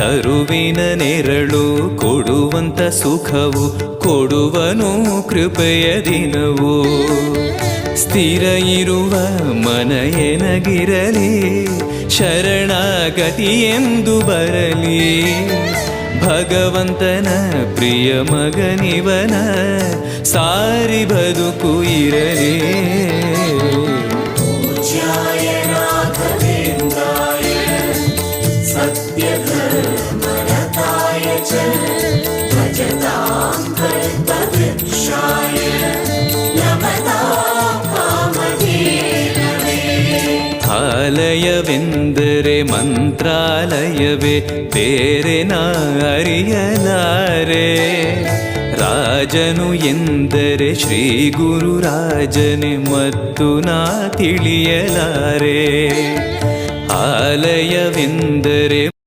ತರುವಿನ ನೆರಳು ಕೊಡುವಂತ ಸುಖವು ಕೊಡುವನು ಕೃಪೆಯ ದಿನವು. ಸ್ಥಿರ ಇರುವ ಮನ ಎನಗಿರಲಿ ಶರಣಾಗತಿ ಎಂದು ಬರಲಿ. ಭಗವಂತನ ಪ್ರಿಯ ಮಗನಿವನ ಸಾರಿ ಬದುಕು ಇರಲಿ. ಆಲಯವೆಂದರೆ ಮಂತ್ರಾಲಯವೇ ಬೇರೆ ನಾ ಅರಿಯಲಾರೆ. ರಾಜನು ಎಂದರೆ ಶ್ರೀ ಗುರುರಾಜನೇ ಮತ್ತು ನಾ ತಿಳಿಯಲಾರೆ. ಆಲಯವೆಂದರೆ